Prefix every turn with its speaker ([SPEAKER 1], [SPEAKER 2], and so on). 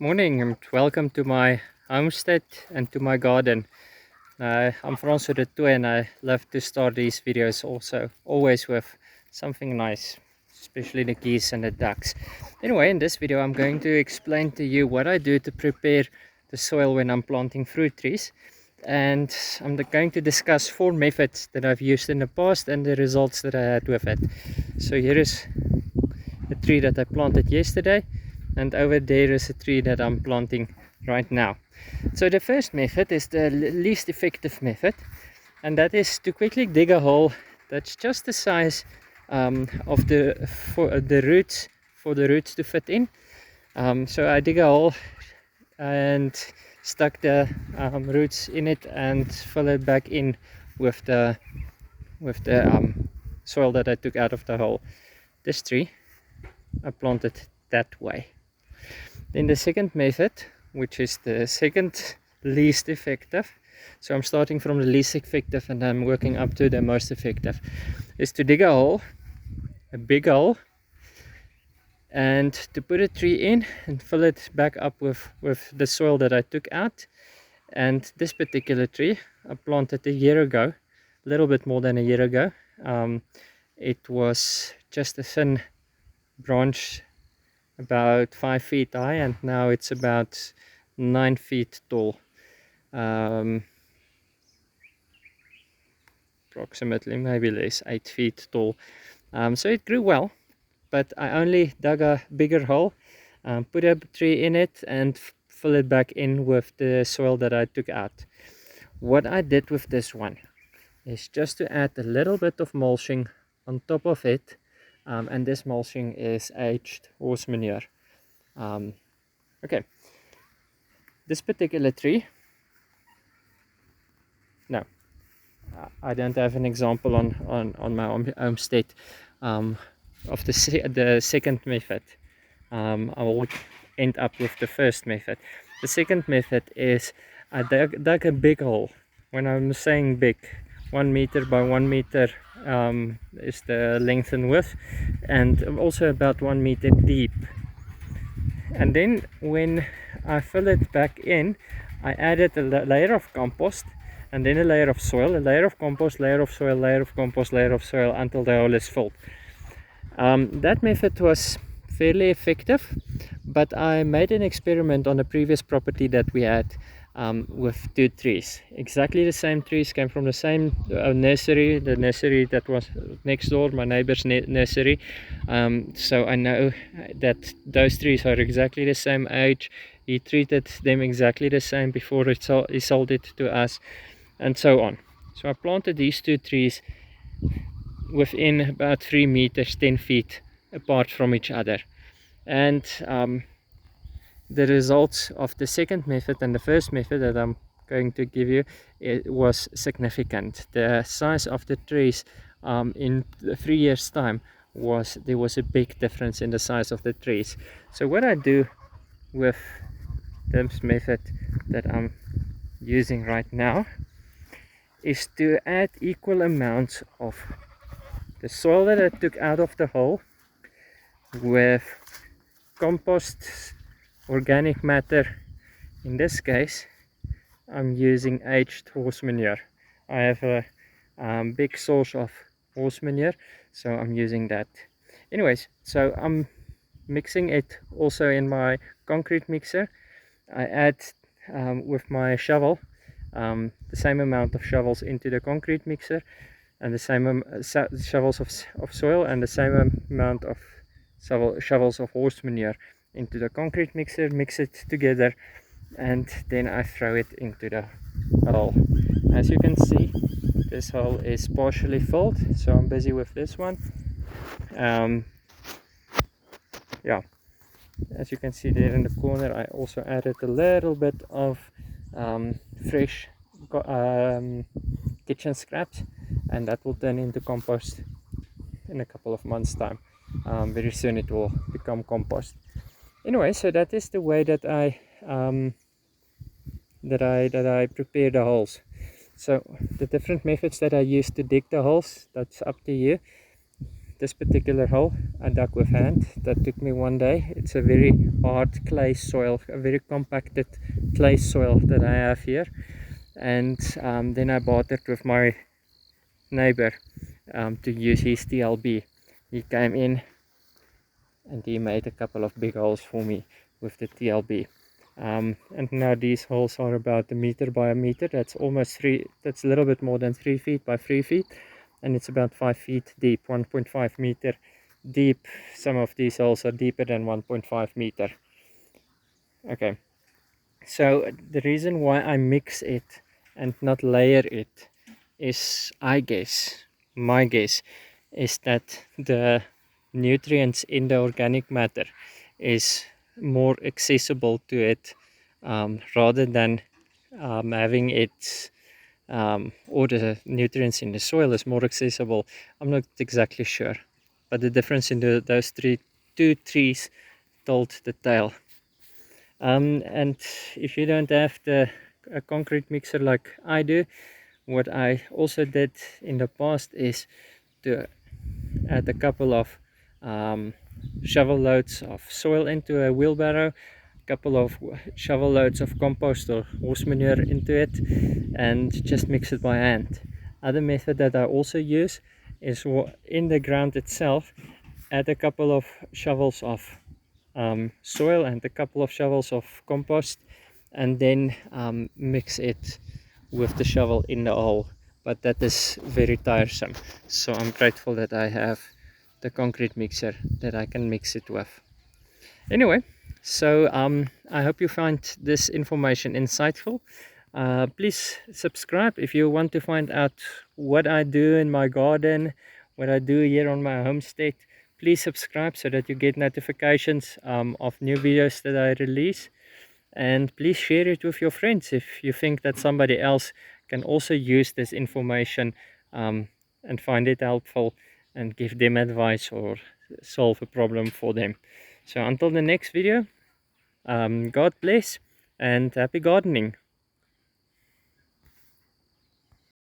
[SPEAKER 1] Morning and welcome to my homestead and to my garden. I'm Francois de Toy and I love to start these videos also always with something nice, especially the geese and the ducks. Anyway, in this video I'm going to explain to you what I do to prepare the soil when I'm planting fruit trees, and I'm going to discuss 4 methods that I've used in the past and the results that I had with it. So here is a tree that I planted yesterday, and over there is a tree that I'm planting right now. So the first method is the least effective method, and that is to quickly dig a hole that's just the size of the roots, for the roots to fit in. So I dig a hole and stuck the roots in it and fill it back in with the soil that I took out of the hole. This tree I planted that way. Then the second method, which is the second least effective, so I'm starting from the least effective and I'm working up to the most effective, is to dig a hole, a big hole, and to put a tree in and fill it back up with the soil that I took out. And this particular tree I planted a year ago, a little bit more than a year ago. It was just a thin branch about 5 feet high, and now it's about 9 feet tall, approximately, maybe less, 8 feet tall. So it grew well, but I only dug a bigger hole, put a tree in it and fill it back in with the soil that I took out. What I did with this one is just to add a little bit of mulching on top of it, and this mulching is aged horse manure. Okay, this particular tree, no, I don't have an example on my homestead of the second method. I will end up with the first method. The second method is I dug a big hole. When I'm saying big, 1 meter by 1 meter is the length and width, and also about 1 meter deep. And then when I fill it back in, I added a layer of compost, and then a layer of soil, a layer of compost, layer of soil, layer of compost, layer of soil, until the hole is filled. That method was fairly effective, but I made an experiment on a previous property that we had with 2 trees. Exactly the same trees, came from the same nursery, the nursery that was next door, my neighbor's nursery. So I know that those trees are exactly the same age. He treated them exactly the same before he sold it to us, and so on. So I planted these 2 trees within about 3 meters, 10 feet apart from each other. And the results of the second method and the first method that I'm going to give you, it was significant. The size of the trees in 3 years time there was a big difference in the size of the trees. So what I do with this method that I'm using right now is to add equal amounts of the soil that I took out of the hole with compost, organic matter. In this case I'm using aged horse manure. I have a big source of horse manure, so I'm using that. Anyways, so I'm mixing it also in my concrete mixer. I add with my shovel the same amount of shovels into the concrete mixer, and the same shovels of soil, and the same amount of shovels of horse manure into the concrete mixer, mix it together, and then I throw it into the hole. As you can see, this hole is partially filled, so I'm busy with this one. Yeah, as you can see there in the corner, I also added a little bit of fresh kitchen scraps, and that will turn into compost in a couple of months time. Very soon it will become compost. Anyway, so that is the way that I prepare the holes. So the different methods that I use to dig the holes, that's up to you. this particular hole I dug with hand. That took me one day. It's a very hard clay soil, a very compacted clay soil that I have here. And then I bartered with my neighbor to use his TLB. He came in and he made a couple of big holes for me with the TLB. And now these holes are about 1 meter by 1 meter. That's almost that's a little bit more than 3 feet by 3 feet, and it's about 5 feet deep, 1.5 meter deep. Some of these holes are deeper than 1.5 meter. Okay, so the reason why I mix it and not layer it is, my guess is that the nutrients in the organic matter is more accessible to it, rather than having it, or the nutrients in the soil is more accessible. I'm not exactly sure, but the difference in those two trees told the tale. And if you don't have a concrete mixer like I do, what I also did in the past is to add a couple of shovel loads of soil into a wheelbarrow, a couple of shovel loads of compost or horse manure into it, and just mix it by hand. Other method that I also use is in the ground itself, add a couple of shovels of soil and a couple of shovels of compost, and then mix it with the shovel in the hole. But that is very tiresome, so I'm grateful that I have the concrete mixer that I can mix it with. Anyway, so I hope you find this information insightful. Please subscribe if you want to find out what I do in my garden, what I do here on my homestead. Please subscribe so that you get notifications of new videos that I release. And please share it with your friends if you think that somebody else can also use this information and find it helpful, and give them advice or solve a problem for them. So until the next video, God bless and happy gardening.